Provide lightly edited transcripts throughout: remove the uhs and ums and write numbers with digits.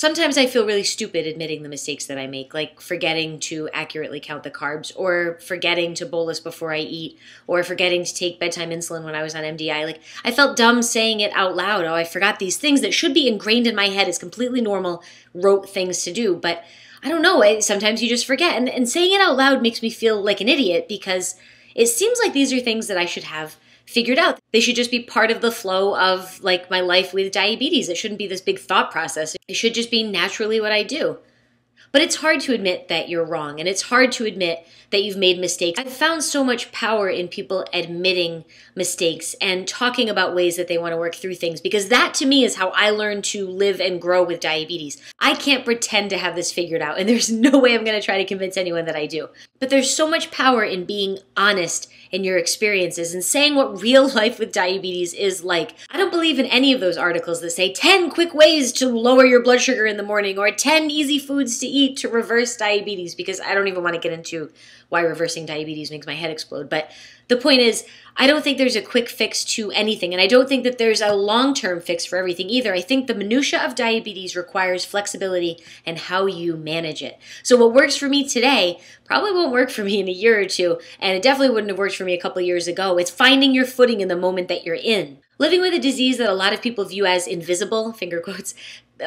Sometimes I feel really stupid admitting the mistakes that I make, like forgetting to accurately count the carbs, or forgetting to bolus before I eat, or forgetting to take bedtime insulin when I was on MDI. Like, I felt dumb saying it out loud. Oh, I forgot these things that should be ingrained in my head as completely normal, rote things to do. But I don't know, sometimes you just forget. And saying it out loud makes me feel like an idiot, because it seems like these are things that I should have figured out. They should just be part of the flow of like my life with diabetes. It shouldn't be this big thought process. It should just be naturally what I do. But it's hard to admit that you're wrong, and it's hard to admit that you've made mistakes. I've found so much power in people admitting mistakes and talking about ways that they want to work through things, because that to me is how I learned to live and grow with diabetes. I can't pretend to have this figured out, and there's no way I'm going to try to convince anyone that I do. But there's so much power in being honest in your experiences and saying what real life with diabetes is like. I don't believe in any of those articles that say 10 quick ways to lower your blood sugar in the morning, or 10 easy foods to eat to reverse diabetes, because I don't even want to get into why reversing diabetes makes my head explode. But the point is, I don't think there's a quick fix to anything, and I don't think that there's a long-term fix for everything either. I think the minutia of diabetes requires flexibility and how you manage it. So what works for me today probably won't work for me in a year or two, and it definitely wouldn't have worked for me a couple of years ago. It's finding your footing in the moment that you're in. Living with a disease that a lot of people view as invisible, finger quotes,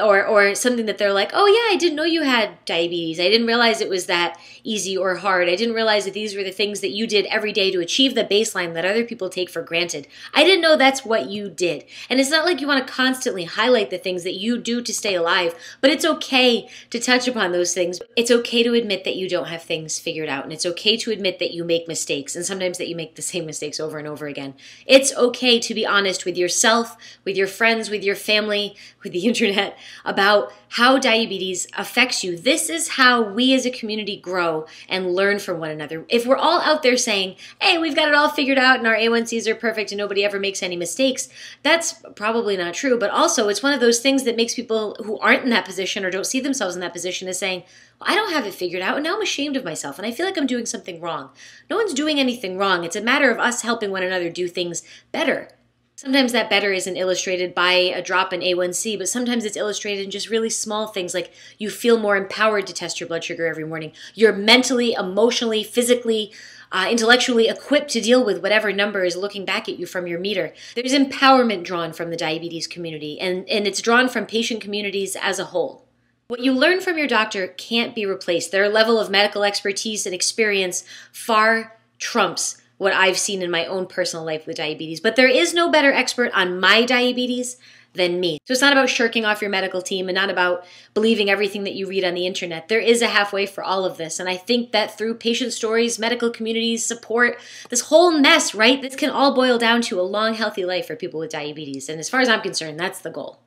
or something that they're like, oh yeah, I didn't know you had diabetes. I didn't realize it was that easy or hard. I didn't realize that these were the things that you did every day to achieve the baseline that other people take for granted. I didn't know that's what you did. And it's not like you want to constantly highlight the things that you do to stay alive, but it's okay to touch upon those things. It's okay to admit that you don't have things figured out, and it's okay to admit that you make mistakes, and sometimes that you make the same mistakes over and over again. It's okay to be honest with yourself, with your friends, with your family, with the internet, about how diabetes affects you. This is how we as a community grow and learn from one another. If we're all out there saying, hey, we've got it all figured out and our A1Cs are perfect and nobody ever makes any mistakes, that's probably not true. But also, it's one of those things that makes people who aren't in that position or don't see themselves in that position as saying, well, I don't have it figured out, and now I'm ashamed of myself, and I feel like I'm doing something wrong. No one's doing anything wrong. It's a matter of us helping one another do things better. Sometimes that better isn't illustrated by a drop in A1C, but sometimes it's illustrated in just really small things, like you feel more empowered to test your blood sugar every morning. You're mentally, emotionally, physically, intellectually equipped to deal with whatever number is looking back at you from your meter. There's empowerment drawn from the diabetes community, and it's drawn from patient communities as a whole. What you learn from your doctor can't be replaced. Their level of medical expertise and experience far trumps what I've seen in my own personal life with diabetes. But there is no better expert on my diabetes than me. So it's not about shirking off your medical team and not about believing everything that you read on the internet. There is a halfway for all of this. And I think that through patient stories, medical communities, support, this whole mess, right? This can all boil down to a long, healthy life for people with diabetes. And as far as I'm concerned, that's the goal.